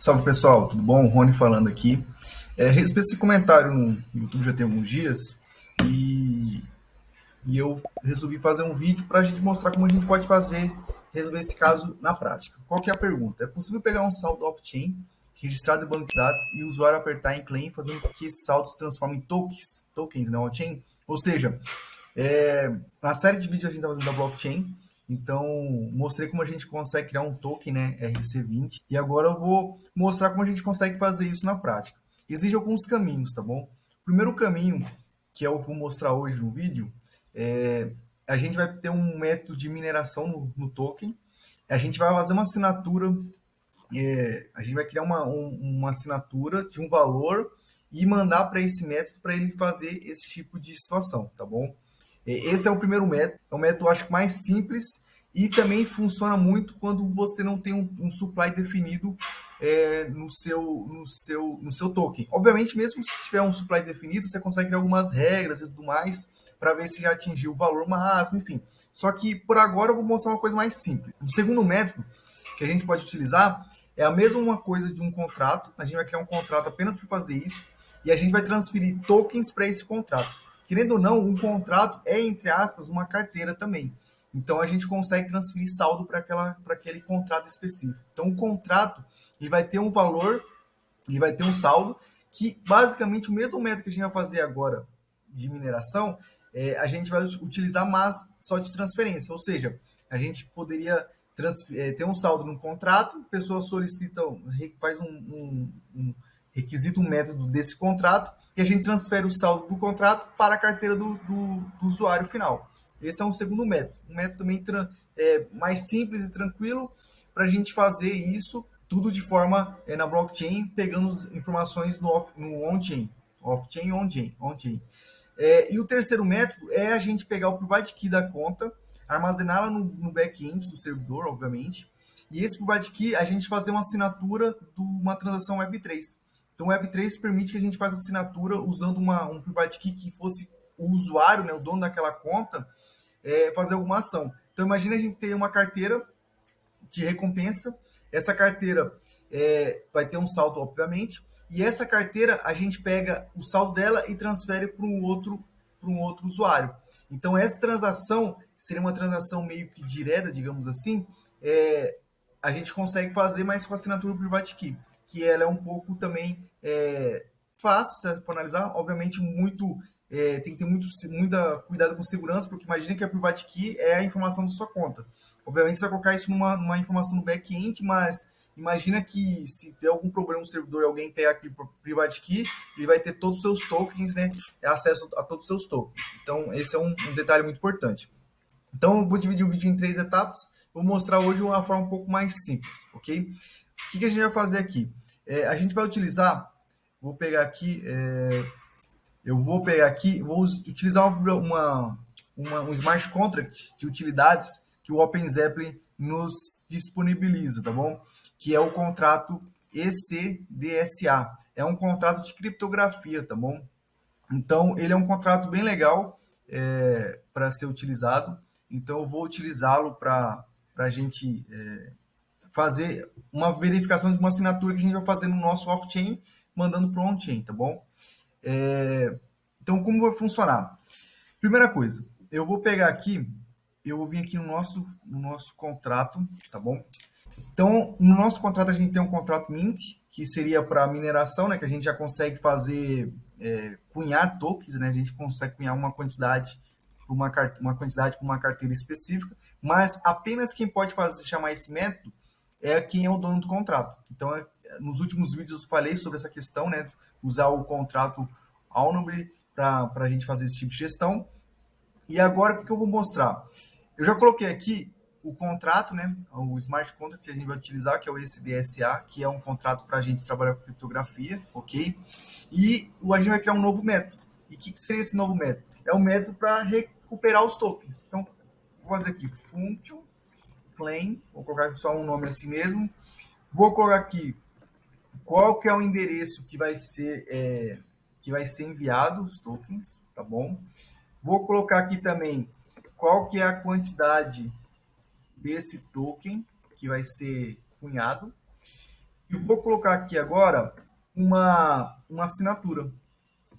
Salve pessoal, tudo bom? Rony falando aqui. Recebi esse comentário no YouTube já tem alguns dias e, e eu resolvi fazer um vídeo para a gente mostrar como a gente pode resolver esse caso na prática. Qual que é a pergunta? É possível pegar um saldo off-chain, registrado em banco de dados e o usuário apertar em claim, fazendo com que esse saldo se transforme em tokens na on-chain? Ou seja, na série de vídeos a gente está fazendo da blockchain, então mostrei como a gente consegue criar um token, né, RC20, e agora eu vou mostrar como a gente consegue fazer isso na prática. Existem alguns caminhos, tá bom? O primeiro caminho, que eu vou mostrar hoje no vídeo, é a gente vai ter um método de mineração no token, a gente vai fazer uma assinatura, a gente vai criar uma assinatura de um valor e mandar para esse método para ele fazer esse tipo de situação, tá bom? Esse é o primeiro método, é o método acho que mais simples e também funciona muito quando você não tem um supply definido no seu token. Obviamente, mesmo se tiver um supply definido, você consegue criar algumas regras e tudo mais para ver se já atingiu o valor máximo, enfim. Só que por agora eu vou mostrar uma coisa mais simples. O segundo método que a gente pode utilizar é a mesma coisa de um contrato. A gente vai criar um contrato apenas para fazer isso e a gente vai transferir tokens para esse contrato. Querendo ou não, um contrato é, entre aspas, uma carteira também. Então a gente consegue transferir saldo para aquele contrato específico. Então o contrato ele vai ter um valor, ele vai ter um saldo, que basicamente o mesmo método que a gente vai fazer agora de mineração, a gente vai utilizar, mas só de transferência. Ou seja, a gente poderia ter um saldo no contrato, a pessoa solicita, faz um requisita um método desse contrato e a gente transfere o saldo do contrato para a carteira do usuário final. Esse é um segundo método. Um método também mais simples e tranquilo para a gente fazer isso tudo de forma na blockchain, pegando informações no on-chain. Off-chain, on-chain. On-chain. E o terceiro método é a gente pegar o private key da conta, armazená-la no back-end do servidor, obviamente, e esse private key a gente fazer uma assinatura de uma transação Web3. Então, o Web3 permite que a gente faça assinatura usando um private key que fosse o usuário, né, o dono daquela conta, fazer alguma ação. Então, imagina a gente ter uma carteira de recompensa, essa carteira vai ter um saldo, obviamente, e essa carteira a gente pega o saldo dela e transfere para um outro usuário. Então, essa transação seria uma transação meio que direta, digamos assim, a gente consegue fazer mais com a assinatura Private Key, que ela é um pouco também fácil, se for analisar, obviamente tem que ter muita cuidado com segurança, porque imagina que a Private Key é a informação da sua conta. Obviamente você vai colocar isso numa informação no back-end, mas imagina que se der algum problema no servidor e alguém pegar aqui o Private Key, ele vai ter todos os seus tokens, né? Acesso a todos os seus tokens. Então, esse é um detalhe muito importante. Então, eu vou dividir o vídeo em 3 etapas. Vou mostrar hoje uma forma um pouco mais simples, ok? O que a gente vai fazer aqui? A gente vai utilizar, vou pegar aqui, vou utilizar um smart contract de utilidades que o OpenZeppelin nos disponibiliza, tá bom? Que é o contrato ECDSA. É um contrato de criptografia, tá bom? Então, ele é um contrato bem legal para ser utilizado. Então, eu vou utilizá-lo para a gente fazer uma verificação de uma assinatura que a gente vai fazer no nosso off-chain, mandando para o on-chain, tá bom? Então, como vai funcionar? Primeira coisa, eu vou pegar aqui, eu vou vir aqui no nosso contrato, tá bom? Então, no nosso contrato, a gente tem um contrato Mint, que seria para mineração, né? Que a gente já consegue fazer, cunhar tokens, né? A gente consegue cunhar uma quantidade para uma carteira específica, mas apenas quem pode chamar esse método é quem é o dono do contrato. Então, nos últimos vídeos eu falei sobre essa questão, né? Usar o contrato Aunobre para a gente fazer esse tipo de gestão. E agora, o que eu vou mostrar? Eu já coloquei aqui o contrato, né? O smart contract que a gente vai utilizar, que é o SDSA, que é um contrato para a gente trabalhar com criptografia, ok? E a gente vai criar um novo método. E o que seria esse novo método? É um método para recuperar os tokens. Então, vou fazer aqui function claim, vou colocar só um nome assim mesmo. Vou colocar aqui qual que é o endereço que vai ser enviado os tokens, tá bom? Vou colocar aqui também qual que é a quantidade desse token que vai ser cunhado. E vou colocar aqui agora uma assinatura.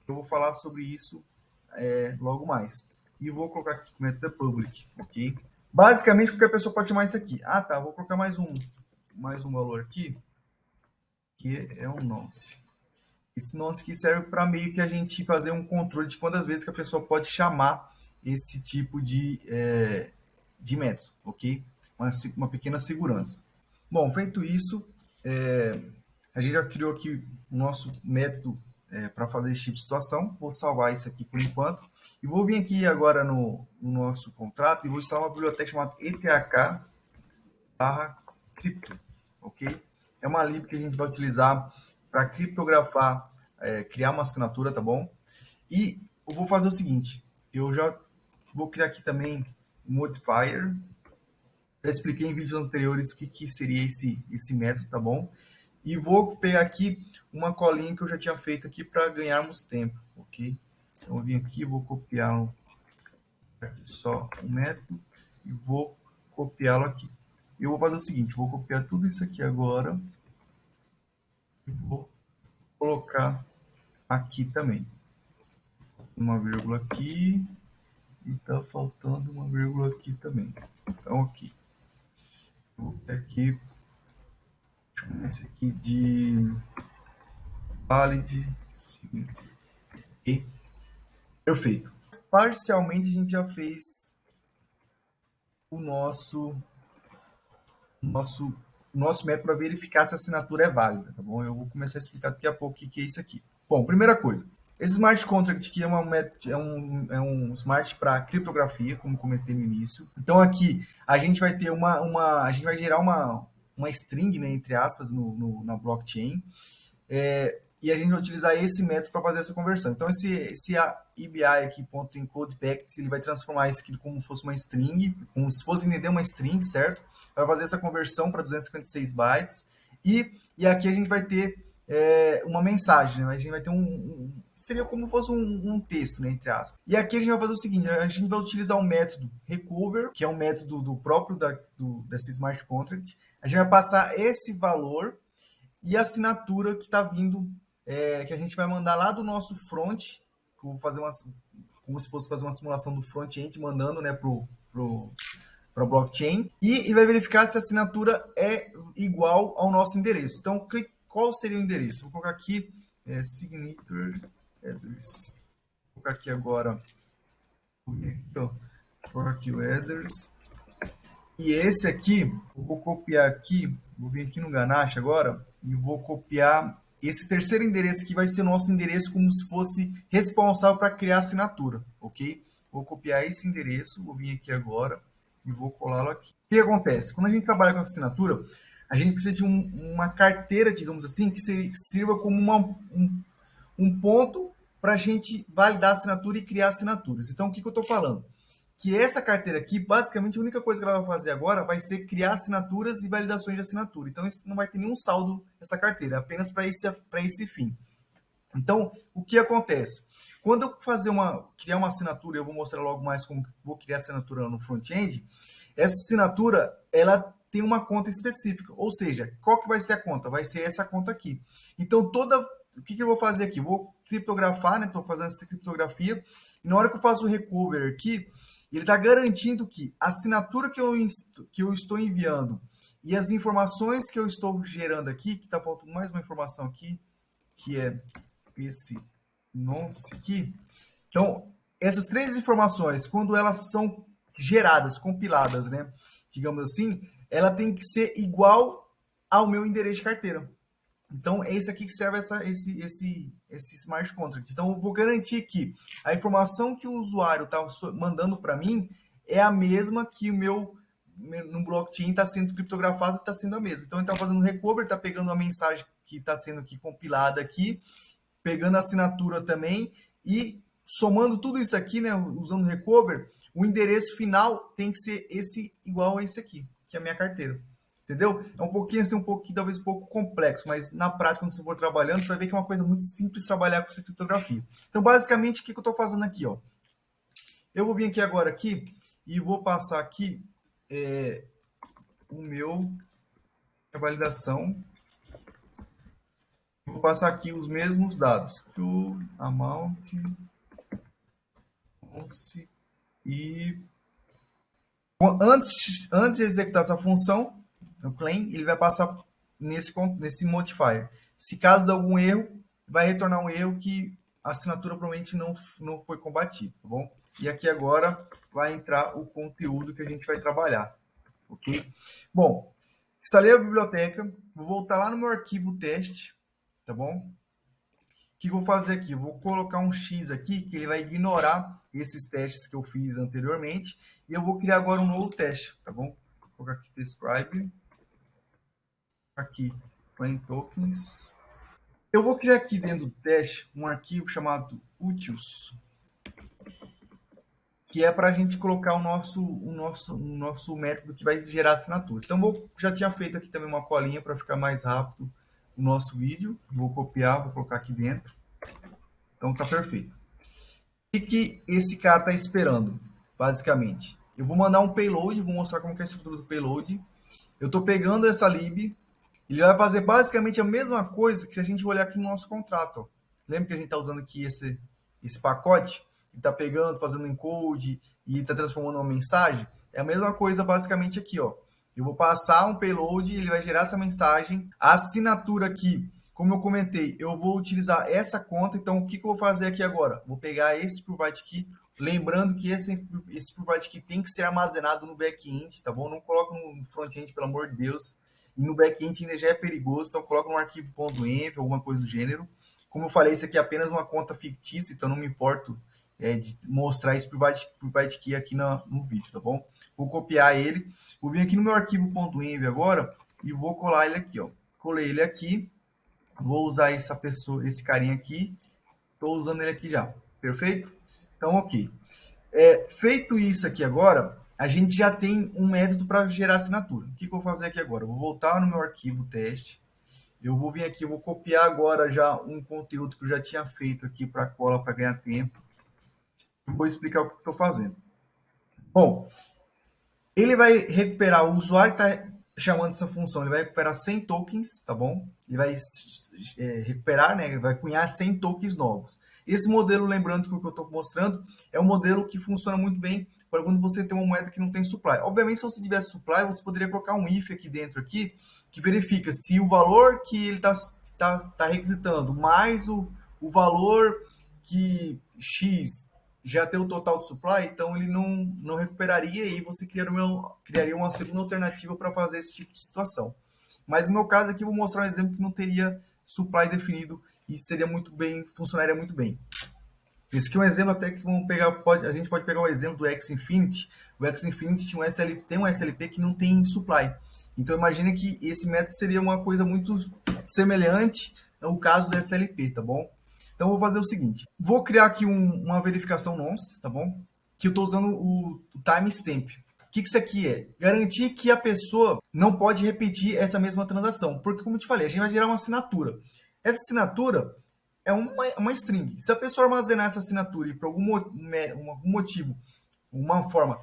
Eu vou falar sobre isso logo mais. E vou colocar aqui como meta public, ok? Basicamente, porque a pessoa pode chamar isso aqui. Ah, tá, vou colocar mais um valor aqui, que é um nonce. Esse nonce aqui serve para meio que a gente fazer um controle de quantas vezes que a pessoa pode chamar esse tipo de método, ok? Uma pequena segurança. Bom, feito isso, a gente já criou aqui o nosso método para fazer esse tipo de situação. Vou salvar isso aqui por enquanto. E vou vir aqui agora no nosso contrato e vou instalar uma biblioteca chamada ETH/cripto, ok? É uma lib que a gente vai utilizar para criptografar, criar uma assinatura, tá bom? E eu vou fazer o seguinte, eu já vou criar aqui também um modifier. Já expliquei em vídeos anteriores o que seria esse método, tá bom? E vou pegar aqui uma colinha que eu já tinha feito aqui para ganharmos tempo, ok? Então, eu vim aqui, vou copiar aqui só o método e vou copiá-lo aqui. Eu vou fazer o seguinte, vou copiar tudo isso aqui agora e vou colocar aqui também. Uma vírgula aqui e tá faltando uma vírgula aqui também. Então, aqui. Vou pegar aqui, esse aqui de valid signature. Ok? Perfeito. Parcialmente a gente já fez o nosso método para verificar se a assinatura é válida, tá bom? Eu vou começar a explicar daqui a pouco o que é isso aqui. Bom, primeira coisa, esse smart contract aqui é um smart para criptografia, como comentei no início. Então aqui a gente vai ter a gente vai gerar uma string, né, entre aspas, na blockchain. E a gente vai utilizar esse método para fazer essa conversão. Então, esse EBI aqui, ponto encode packets, ele vai transformar isso aqui como se fosse uma string, como se fosse entender uma string, certo? Vai fazer essa conversão para 256 bytes. E aqui a gente vai ter uma mensagem, né? A gente vai ter seria como se fosse um texto, né, entre aspas. E aqui a gente vai fazer o seguinte, a gente vai utilizar o método recover, que é um método do próprio desse smart contract. A gente vai passar esse valor e a assinatura que está vindo, que a gente vai mandar lá do nosso front, que eu vou fazer como se fosse fazer uma simulação do front-end, mandando, né, para a blockchain, e vai verificar se a assinatura é igual ao nosso endereço. Então, qual seria o endereço? Vou colocar aqui, signature headers. Vou colocar aqui agora, vou colocar aqui o headers. E esse aqui, eu vou copiar aqui, vou vir aqui no Ganache agora, e vou copiar esse terceiro endereço que vai ser o nosso endereço como se fosse responsável para criar a assinatura, ok? Vou copiar esse endereço, vou vir aqui agora e vou colá-lo aqui. O que acontece? Quando a gente trabalha com assinatura, a gente precisa de uma carteira, digamos assim, que sirva como um ponto para a gente validar a assinatura e criar assinaturas. Então, o que eu estou falando? Que essa carteira aqui, basicamente, a única coisa que ela vai fazer agora vai ser criar assinaturas e validações de assinatura. Então, isso não vai ter nenhum saldo essa carteira, apenas para esse fim. Então, o que acontece? Quando eu criar uma assinatura, eu vou mostrar logo mais como vou criar assinatura no front-end, essa assinatura, ela tem uma conta específica, ou seja, qual que vai ser a conta? Vai ser essa conta aqui. Então, o que eu vou fazer aqui? Vou criptografar, né? Estou fazendo essa criptografia, e na hora que eu faço o recover aqui, ele está garantindo que a assinatura que eu estou enviando e as informações que eu estou gerando aqui, que está faltando mais uma informação aqui, que é esse nonce aqui. Então, essas três informações, quando elas são geradas, compiladas, né, digamos assim, ela tem que ser igual ao meu endereço de carteira. Então, é esse aqui que serve esse smart contract. Então, eu vou garantir que a informação que o usuário está mandando para mim é a mesma que o meu no blockchain está sendo criptografado, está sendo a mesma. Então, ele está fazendo recover, está pegando a mensagem que está sendo aqui compilada aqui, pegando a assinatura também e somando tudo isso aqui, né, usando o recover, o endereço final tem que ser igual a esse aqui, que é a minha carteira. Entendeu? É um pouquinho assim, talvez um pouco complexo, mas na prática, quando você for trabalhando, você vai ver que é uma coisa muito simples trabalhar com essa criptografia. Então, basicamente, o que eu estou fazendo aqui? Ó? Eu vou vir aqui agora aqui e vou passar aqui a validação Vou passar aqui os mesmos dados. To amount e antes de executar essa função, o claim, ele vai passar nesse modifier. Se caso de algum erro, vai retornar um erro que a assinatura provavelmente não foi combatida, tá bom? E aqui agora vai entrar o conteúdo que a gente vai trabalhar, ok? Bom, instalei a biblioteca, vou voltar lá no meu arquivo teste, tá bom? O que eu vou fazer aqui? Eu vou colocar um X aqui, que ele vai ignorar esses testes que eu fiz anteriormente, e eu vou criar agora um novo teste, tá bom? Vou colocar aqui describe, aqui plain tokens. Eu vou criar aqui dentro do teste um arquivo chamado utils, que é para a gente colocar o nosso método que vai gerar assinatura. Então, já tinha feito aqui também uma colinha para ficar mais rápido o nosso vídeo. Vou copiar, vou colocar aqui dentro. Então, tá perfeito. O que esse cara está esperando, basicamente? Eu vou mandar um payload, vou mostrar como que é a estrutura do payload. Eu estou pegando essa lib, ele vai fazer basicamente a mesma coisa que se a gente olhar aqui no nosso contrato. Ó. Lembra que a gente está usando aqui esse pacote? Ele está pegando, fazendo encode e está transformando uma mensagem? É a mesma coisa basicamente aqui. Ó. Eu vou passar um payload, ele vai gerar essa mensagem. A assinatura aqui, como eu comentei, eu vou utilizar essa conta. Então, o que eu vou fazer aqui agora? Vou pegar esse provide key. Lembrando que esse provide key tem que ser armazenado no back-end, tá bom? Não coloca no front-end, pelo amor de Deus. E no back-end ainda já é perigoso, então coloca um arquivo .env, alguma coisa do gênero. Como eu falei, isso aqui é apenas uma conta fictícia, então não me importo de mostrar esse provide key aqui no vídeo, tá bom? Vou copiar ele, vou vir aqui no meu arquivo .env agora e vou colar ele aqui, ó. Colei ele aqui, vou usar esse carinha aqui, estou usando ele aqui já, perfeito? Então, ok. Feito isso aqui agora, a gente já tem um método para gerar assinatura. O que eu vou fazer aqui agora? Eu vou voltar no meu arquivo teste. Eu vou vir aqui, eu vou copiar agora já um conteúdo que eu já tinha feito aqui para a cola para ganhar tempo. Eu vou explicar o que estou fazendo. Bom, ele vai recuperar, o usuário que está chamando essa função, ele vai recuperar 100 tokens, tá bom? Ele vai recuperar, né? Ele vai cunhar 100 tokens novos. Esse modelo, lembrando que o que eu estou mostrando, é um modelo que funciona muito bem para quando você tem uma moeda que não tem supply. Obviamente, se você tivesse supply, você poderia colocar um if aqui dentro aqui, que verifica se o valor que ele está requisitando mais o valor que X já tem o total de supply, então ele não recuperaria e você criaria uma segunda alternativa para fazer esse tipo de situação. Mas no meu caso aqui, eu vou mostrar um exemplo que não teria supply definido e seria muito bem, funcionaria muito bem. Esse aqui é um exemplo até que vamos pegar, a gente pode pegar o exemplo do X-Infinity. O X-Infinity tem um SLP que não tem supply. Então imagina que esse método seria uma coisa muito semelhante ao caso do SLP, tá bom? Então, eu vou fazer o seguinte. Vou criar aqui uma verificação nonce, tá bom? Que eu estou usando o timestamp. O que isso aqui é? Garantir que a pessoa não pode repetir essa mesma transação. Porque, como eu te falei, a gente vai gerar uma assinatura. Essa assinatura é uma string. Se a pessoa armazenar essa assinatura e por algum motivo, uma forma,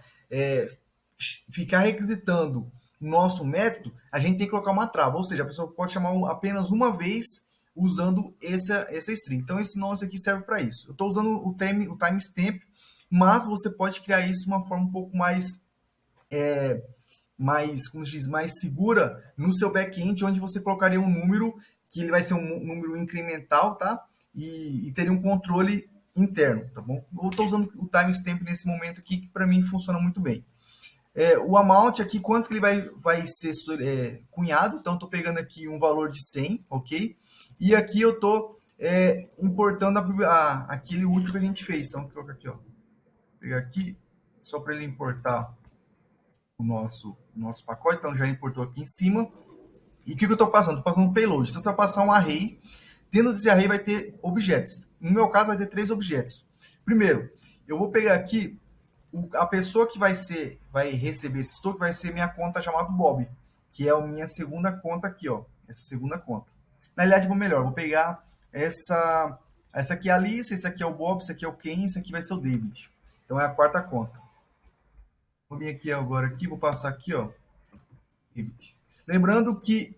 ficar requisitando o nosso método, a gente tem que colocar uma trava. Ou seja, a pessoa pode chamar apenas uma vez usando essa string. Então, esse nonce aqui serve para isso. Eu estou usando o timestamp, mas você pode criar isso de uma forma um pouco mais, como se diz, mais segura no seu back-end, onde você colocaria um número, que ele vai ser um número incremental, tá? E teria um controle interno, tá bom? Eu estou usando o timestamp nesse momento aqui, que para mim funciona muito bem. O amount aqui, quantos que ele vai ser cunhado, então estou pegando aqui um valor de 100, ok? E aqui eu estou importando aquele útil que a gente fez. Então, vou colocar aqui, ó. Vou pegar aqui, só para ele importar o nosso pacote. Então, já importou aqui em cima. E o que eu estou passando? Estou passando um payload. Então, você vai passar um array. Dentro desse array vai ter objetos. No meu caso, vai ter 3 objetos. Primeiro, eu vou pegar aqui a pessoa que vai receber esse token vai ser minha conta chamada Bob, que é a minha segunda conta aqui, ó. Essa segunda conta. Na realidade, vou melhor, vou pegar essa aqui é a Alice, esse aqui é o Bob, esse aqui é o Ken, esse aqui vai ser o David. Então é a quarta conta. Vou vir aqui agora, vou passar aqui, ó. David. Lembrando que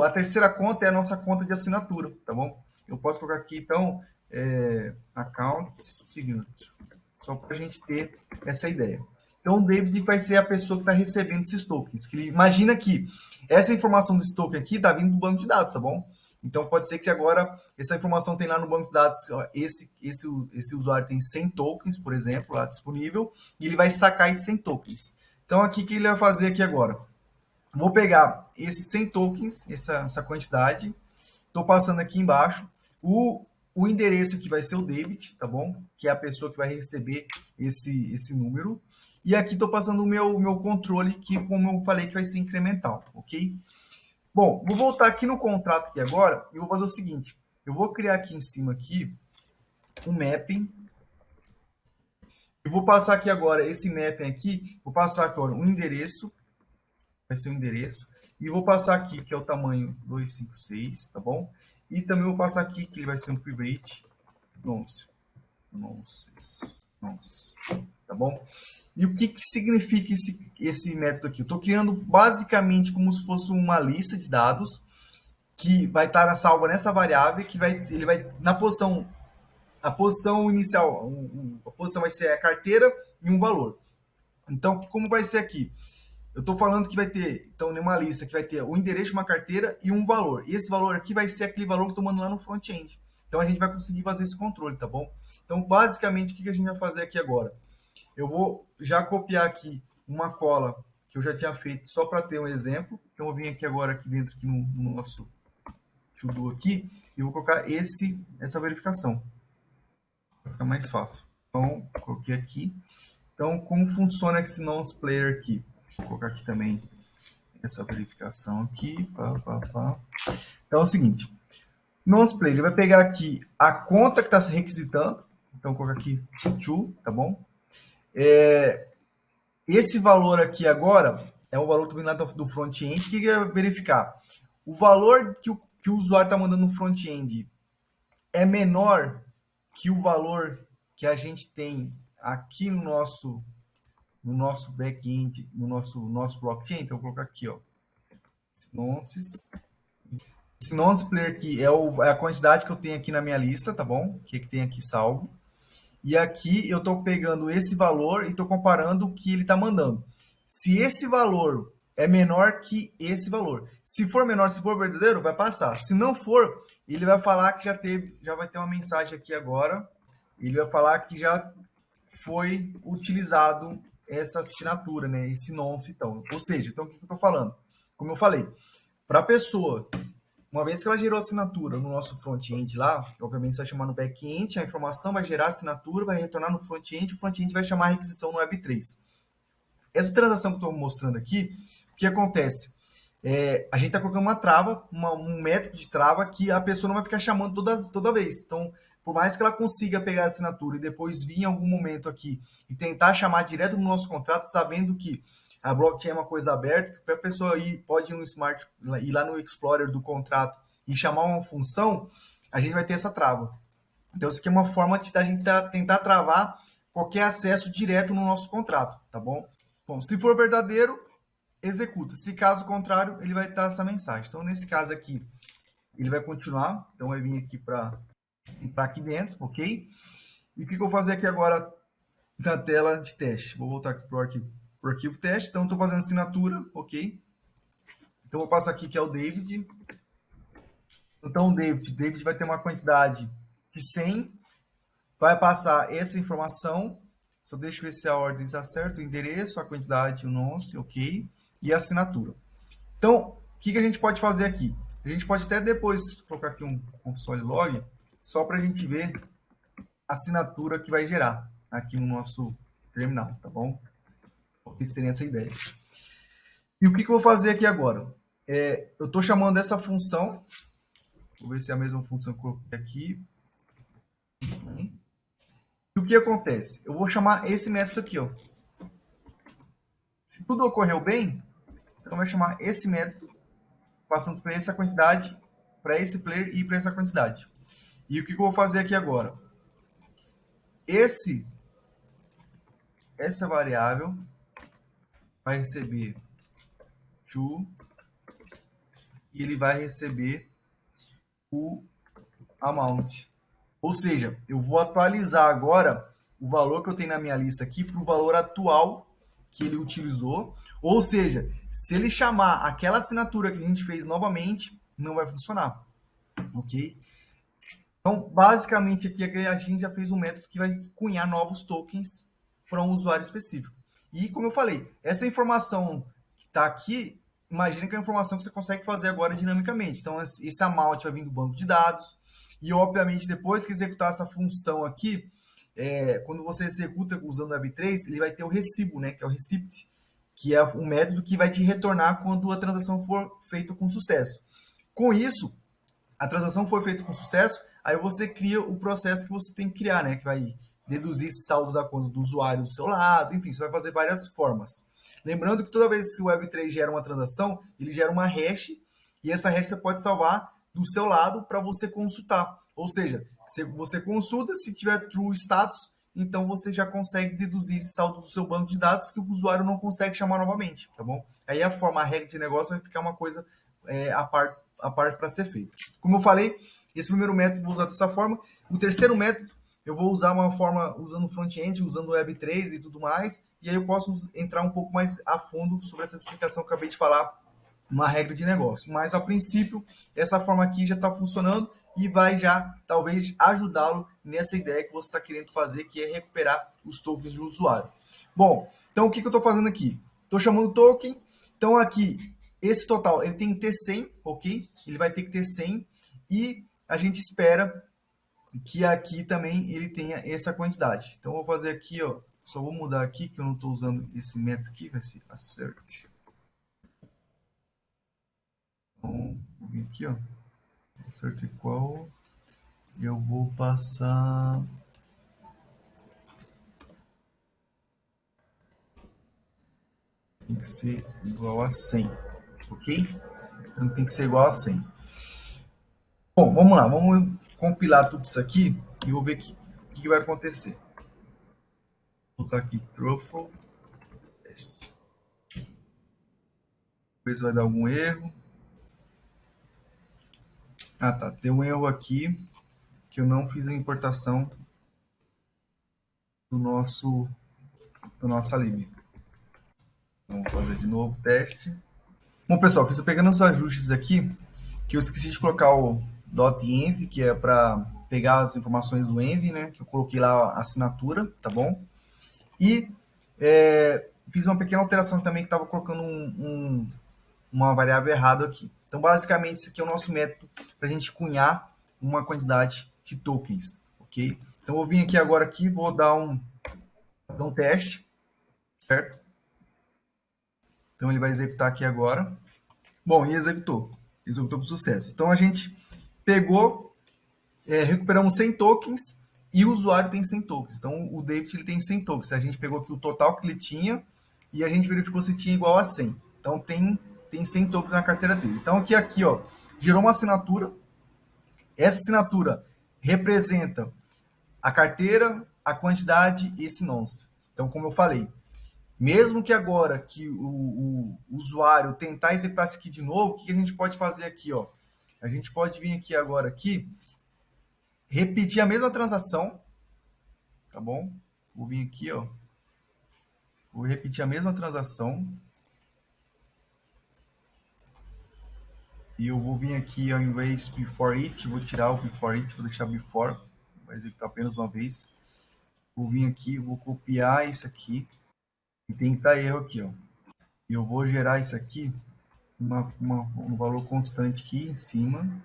a terceira conta é a nossa conta de assinatura, tá bom? Eu posso colocar aqui, então, account signature, só para a gente ter essa ideia. Então, o David vai ser a pessoa que está recebendo esses tokens. Que ele, imagina que essa informação desse token aqui está vindo do banco de dados, tá bom? Então, pode ser que agora essa informação tem lá no banco de dados, ó, esse usuário tem 100 tokens, por exemplo, lá disponível, e ele vai sacar esses 100 tokens. Então, aqui, o que ele vai fazer aqui agora? Vou pegar esses 100 tokens, essa quantidade, estou passando aqui embaixo, o endereço que vai ser o David, tá bom? Que é a pessoa que vai receber esse número. E aqui estou passando o meu controle, que como eu falei que vai ser incremental, ok? Bom, vou voltar aqui no contrato aqui agora e vou fazer o seguinte. Eu vou criar aqui em cima aqui um mapping. E vou passar aqui agora esse mapping aqui, vou passar aqui agora um endereço, vai ser o endereço, e vou passar aqui que é o tamanho 256, tá bom? E também vou passar aqui que ele vai ser um private nonce, tá bom? E o que significa esse método aqui? Eu estou criando basicamente como se fosse uma lista de dados que vai estar salva nessa variável, que ele vai na posição, a posição inicial, a posição vai ser a carteira e um valor. Então, como vai ser aqui? Eu estou falando que vai ter, então, numa lista que vai ter o endereço de uma carteira e um valor. E esse valor aqui vai ser aquele valor que eu estou mandando lá no front-end. Então, a gente vai conseguir fazer esse controle, tá bom? Então, basicamente, o que a gente vai fazer aqui agora? Eu vou já copiar aqui uma cola que eu já tinha feito só para ter um exemplo. Então, eu vim aqui agora aqui dentro aqui no nosso to-do aqui e vou colocar essa verificação. Vai ficar mais fácil. Então, coloquei aqui. Então, como funciona esse nonce player aqui? Vou colocar aqui também essa verificação aqui. Então, é o seguinte. Nonce player, ele vai pegar aqui a conta que está se requisitando. Então, vou colocar aqui to, tá bom? Esse valor aqui agora é o valor que vem lá do front-end. O que ele vai verificar? O valor que o usuário está mandando no front-end é menor que o valor que a gente tem aqui no nosso back-end, no nosso blockchain. Então, eu vou colocar aqui, ó. Esse nonce player aqui é a quantidade que eu tenho aqui na minha lista, tá bom? Que tem aqui salvo. E aqui eu estou pegando esse valor e estou comparando o que ele está mandando. Se esse valor é menor que esse valor. Se for menor, se for verdadeiro, vai passar. Se não for, ele vai falar que já vai ter uma mensagem aqui agora. Ele vai falar que já foi utilizado essa assinatura, né? Esse nonce, então. Ou seja, então o que eu estou falando? Como eu falei, para a pessoa, uma vez que ela gerou a assinatura no nosso front-end lá, obviamente você vai chamar no back-end, a informação vai gerar a assinatura, vai retornar no front-end, o front-end vai chamar a requisição no Web3. Essa transação que eu estou mostrando aqui, o que acontece? A gente está colocando uma trava, um método de trava que a pessoa não vai ficar chamando toda vez. Então, por mais que ela consiga pegar a assinatura e depois vir em algum momento aqui e tentar chamar direto no nosso contrato, sabendo que a blockchain é uma coisa aberta, que qualquer pessoa aí pode ir no Smart, ir lá no Explorer do contrato e chamar uma função, a gente vai ter essa trava. Então, isso aqui é uma forma de a gente tentar travar qualquer acesso direto no nosso contrato, tá bom? Bom, se for verdadeiro, executa. Se caso contrário, ele vai dar essa mensagem. Então, nesse caso aqui, ele vai continuar. Então, vai vir aqui para aqui dentro, ok? E o que eu vou fazer aqui agora na tela de teste? Vou voltar aqui para o arquivo teste. Então, estou fazendo assinatura, ok? Então, vou passar aqui que é o David. Então, o David vai ter uma quantidade de 100. Vai passar essa informação. Só deixa eu ver se a ordem está certa. O endereço, a quantidade, o nonce, ok? E a assinatura. Então, o que a gente pode fazer aqui? A gente pode até depois colocar aqui um console log, só para a gente ver a assinatura que vai gerar aqui no nosso terminal, tá bom? Para vocês terem essa ideia. E o que eu vou fazer aqui agora? Eu estou chamando essa função, vou ver se é a mesma função que eu coloquei aqui. E o que acontece? Eu vou chamar esse método aqui, ó. Se tudo ocorreu bem, então vai chamar esse método, passando para essa quantidade, para esse player e para essa quantidade. E o que eu vou fazer aqui agora? Essa variável vai receber to e ele vai receber o amount. Ou seja, eu vou atualizar agora o valor que eu tenho na minha lista aqui para o valor atual que ele utilizou. Ou seja, se ele chamar aquela assinatura que a gente fez novamente, não vai funcionar. Ok? Então, basicamente, aqui a gente já fez um método que vai cunhar novos tokens para um usuário específico. E, como eu falei, essa informação que está aqui, imagina que é uma informação que você consegue fazer agora dinamicamente. Então, esse amount vai vir do banco de dados. E, obviamente, depois que executar essa função aqui, quando você executa usando o Web3, ele vai ter o recibo, né, que é o receipt, que é um método que vai te retornar quando a transação for feita com sucesso. Com isso, a transação foi feita com sucesso, aí você cria o processo que você tem que criar, né? Que vai deduzir esse saldo da conta do usuário do seu lado, enfim, você vai fazer várias formas. Lembrando que toda vez que o Web3 gera uma transação, ele gera uma hash, e essa hash você pode salvar do seu lado para você consultar. Ou seja, se você consulta, se tiver true status, então você já consegue deduzir esse saldo do seu banco de dados que o usuário não consegue chamar novamente, tá bom? Aí a regra de negócio vai ficar uma coisa a parte para ser feita. Como eu falei, esse primeiro método eu vou usar dessa forma. O terceiro método eu vou usar uma forma usando front-end, usando o Web3 e tudo mais, e aí eu posso entrar um pouco mais a fundo sobre essa explicação que eu acabei de falar, uma regra de negócio. Mas, a princípio, essa forma aqui já está funcionando e vai já, talvez, ajudá-lo nessa ideia que você está querendo fazer, que é recuperar os tokens do usuário. Bom, então o que eu estou fazendo aqui? Estou chamando o token, então aqui, esse total, ele tem que ter 100, ok? Ele vai ter que ter 100 e a gente espera que aqui também ele tenha essa quantidade. Então, eu vou fazer aqui, ó, só vou mudar aqui, que eu não estou usando esse método aqui, vai ser assert. Então, vou vir aqui, ó, assert equal, e eu vou passar... Tem que ser igual a 100, ok? Então, tem que ser igual a 100. Bom, vamos lá, vamos compilar tudo isso aqui e vou ver o que vai acontecer. Vou botar aqui truffle test. Ver se vai dar algum erro. Ah, tá. Tem um erro aqui que eu não fiz a importação do nossa lib. Então, vou fazer de novo o teste. Bom, pessoal, fiz pegando os ajustes aqui, que eu esqueci de colocar o .env, que é para pegar as informações do env, né? Que eu coloquei lá a assinatura, tá bom? E fiz uma pequena alteração também, que estava colocando uma variável errada aqui. Então, basicamente, esse aqui é o nosso método para a gente cunhar uma quantidade de tokens, ok? Então, eu vou vir aqui agora, vou dar um teste, certo? Então, ele vai executar aqui agora. Bom, e executou. Executou com sucesso. Então, a gente pegou, recuperamos 100 tokens e o usuário tem 100 tokens. Então, o David ele tem 100 tokens. A gente pegou aqui o total que ele tinha e a gente verificou se tinha igual a 100. Então, tem 100 tokens na carteira dele. Então, aqui ó, gerou uma assinatura. Essa assinatura representa a carteira, a quantidade e esse nonce. Então, como eu falei, mesmo que agora que o usuário tentar executar isso aqui de novo, o que a gente pode fazer aqui, ó? A gente pode vir aqui agora aqui, repetir a mesma transação, tá bom? Vou vir aqui, ó. Vou repetir a mesma transação. E eu vou vir aqui, ao invés de before it, vou tirar o before it, vou deixar before, vai executar apenas uma vez. Vou vir aqui, vou copiar isso aqui, e tem que dar erro aqui, ó. E eu vou gerar isso aqui, um valor constante aqui em cima.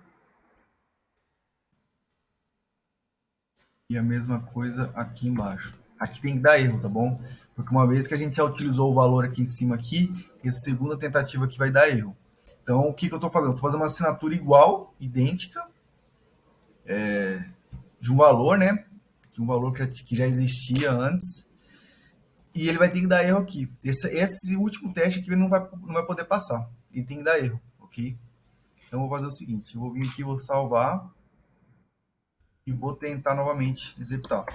E a mesma coisa aqui embaixo. Aqui tem que dar erro, tá bom? Porque uma vez que a gente já utilizou o valor aqui em cima aqui, essa segunda tentativa aqui vai dar erro. Então, o que eu estou fazendo? Eu estou fazendo uma assinatura igual, idêntica, de um valor, né? De um valor que já existia antes. E ele vai ter que dar erro aqui. Esse último teste aqui ele não vai poder passar. Ele tem que dar erro, ok? Então, eu vou fazer o seguinte. Eu vou vir aqui, vou salvar. E vou tentar novamente executar.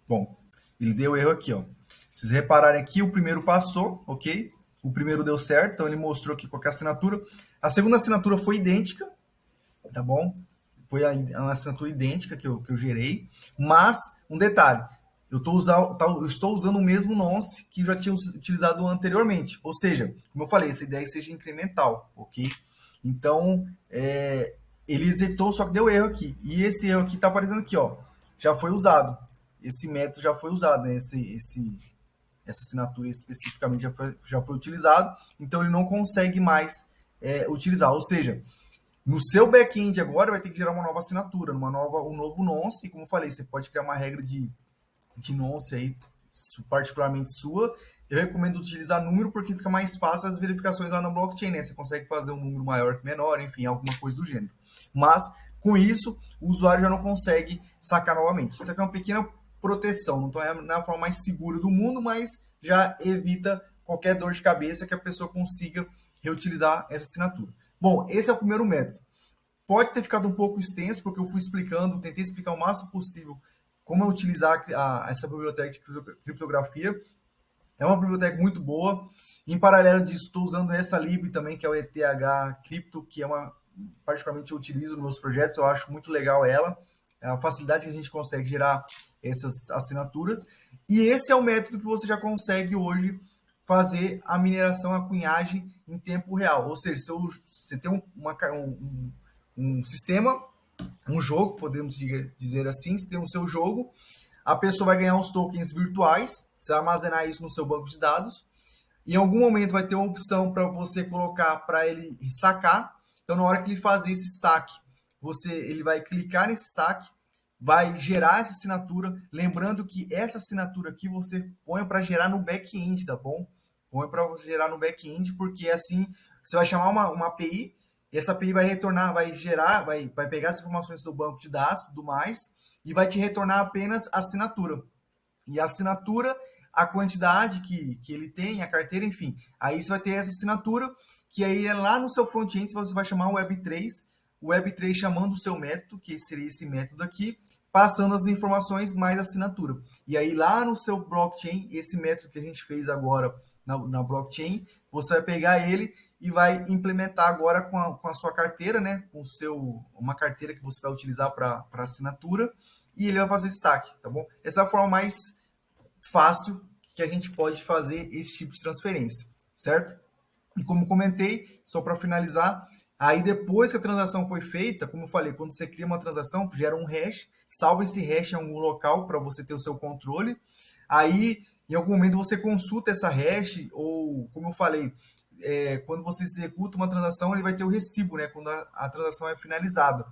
Bom, ele deu erro aqui, ó. Vocês repararem aqui, o primeiro passou, ok? O primeiro deu certo, então ele mostrou aqui qual que é a assinatura. A segunda assinatura foi idêntica, tá bom? Foi uma assinatura idêntica que eu gerei, mas um detalhe, eu estou usando o mesmo nonce que eu já tinha utilizado anteriormente, ou seja, como eu falei, essa ideia seja incremental, ok? Então, ele executou, só que deu erro aqui, e esse erro aqui está aparecendo aqui, ó, já foi usado, esse método já foi usado, né? Essa assinatura especificamente já foi utilizado, então ele não consegue mais utilizar, ou seja, no seu back-end agora vai ter que gerar uma nova assinatura, um novo nonce. E como eu falei, você pode criar uma regra de nonce aí, particularmente sua. Eu recomendo utilizar número porque fica mais fácil as verificações lá na blockchain, né? Você consegue fazer um número maior que menor, enfim, alguma coisa do gênero. Mas, com isso, o usuário já não consegue sacar novamente. Isso aqui é uma pequena proteção, não é a forma mais segura do mundo, mas já evita qualquer dor de cabeça que a pessoa consiga reutilizar essa assinatura. Bom, esse é o primeiro método. Pode ter ficado um pouco extenso, porque eu fui explicando, tentei explicar o máximo possível como utilizar essa biblioteca de criptografia. É uma biblioteca muito boa. Em paralelo disso, estou usando essa lib também, que é o ETH Crypto, que é particularmente eu utilizo nos meus projetos, eu acho muito legal ela, a facilidade que a gente consegue gerar essas assinaturas. E esse é o método que você já consegue hoje fazer a mineração, a cunhagem em tempo real. Ou seja, se você tem um sistema, um jogo, podemos dizer assim, você tem o seu jogo, a pessoa vai ganhar os tokens virtuais, você vai armazenar isso no seu banco de dados, em algum momento vai ter uma opção para você colocar para ele sacar, então na hora que ele fazer esse saque, ele vai clicar nesse saque, vai gerar essa assinatura, lembrando que essa assinatura aqui você põe para gerar no back-end, tá bom? Põe para você gerar no back-end, porque assim você vai chamar uma API, e essa API vai retornar, vai pegar as informações do banco de dados, tudo mais, e vai te retornar apenas a assinatura. E a assinatura, a quantidade que ele tem, a carteira, enfim. Aí você vai ter essa assinatura, que aí é lá no seu front-end, você vai chamar o Web3 chamando o seu método, que seria esse método aqui, passando as informações mais assinatura. E aí lá no seu blockchain, esse método que a gente fez agora na blockchain, você vai pegar ele e vai implementar agora com a sua carteira, né? Com uma carteira que você vai utilizar para assinatura, e ele vai fazer esse saque, tá bom? Essa é a forma mais fácil que a gente pode fazer esse tipo de transferência, certo? E como comentei, só para finalizar, aí depois que a transação foi feita, como eu falei, quando você cria uma transação, gera um hash, salva esse hash em algum local para você ter o seu controle. Aí, em algum momento, você consulta essa hash, ou, como eu falei, quando você executa uma transação, ele vai ter o recibo, né? Quando a transação é finalizada.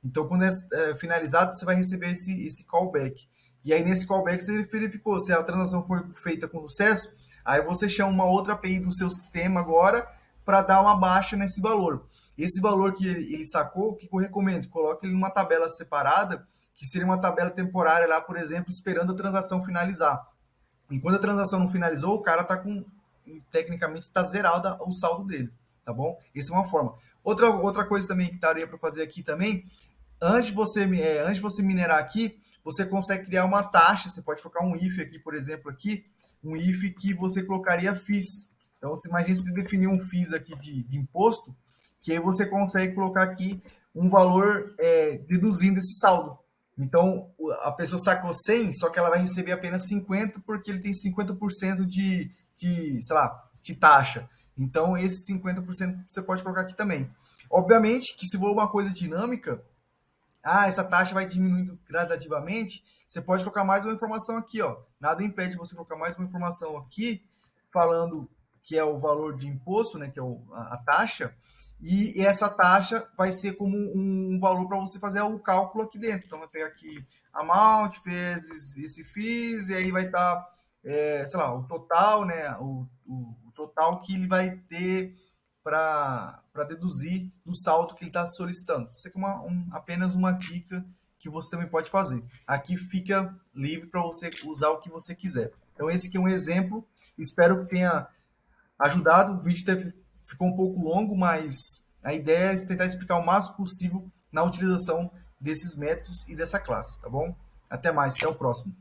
Então, quando é finalizado, você vai receber esse callback. E aí, nesse callback, você verificou se a transação foi feita com sucesso, aí você chama uma outra API do seu sistema agora para dar uma baixa nesse valor. Esse valor que ele sacou, o que eu recomendo? Coloque ele numa tabela separada, que seria uma tabela temporária lá, por exemplo, esperando a transação finalizar. E quando a transação não finalizou, o cara tecnicamente está zerado o saldo dele, tá bom? Essa é uma forma. Outra coisa também que daria para fazer aqui também, antes de você minerar aqui, você consegue criar uma taxa, você pode colocar um if aqui, por exemplo, aqui, um if que você colocaria FIIs. Então, você imagina se definir um FIIs aqui de imposto, que aí você consegue colocar aqui um valor deduzindo esse saldo. Então, a pessoa sacou 100, só que ela vai receber apenas 50, porque ele tem 50% sei lá, de taxa. Então, esse 50% você pode colocar aqui também. Obviamente que se for uma coisa dinâmica, essa taxa vai diminuindo gradativamente, você pode colocar mais uma informação aqui, ó. Nada impede você colocar mais uma informação aqui, falando que é o valor de imposto, né, que é a taxa, e essa taxa vai ser como um valor para você fazer o cálculo aqui dentro. Então, vai pegar aqui amount vezes esse FIIs, e aí vai estar, sei lá, o total, né, o total que ele vai ter para deduzir do saldo que ele está solicitando. Isso aqui é apenas uma dica que você também pode fazer. Aqui fica livre para você usar o que você quiser. Então, esse aqui é um exemplo. Espero que tenha ajudado. O vídeo ficou um pouco longo, mas a ideia é tentar explicar o máximo possível na utilização desses métodos e dessa classe, tá bom? Até mais, até o próximo.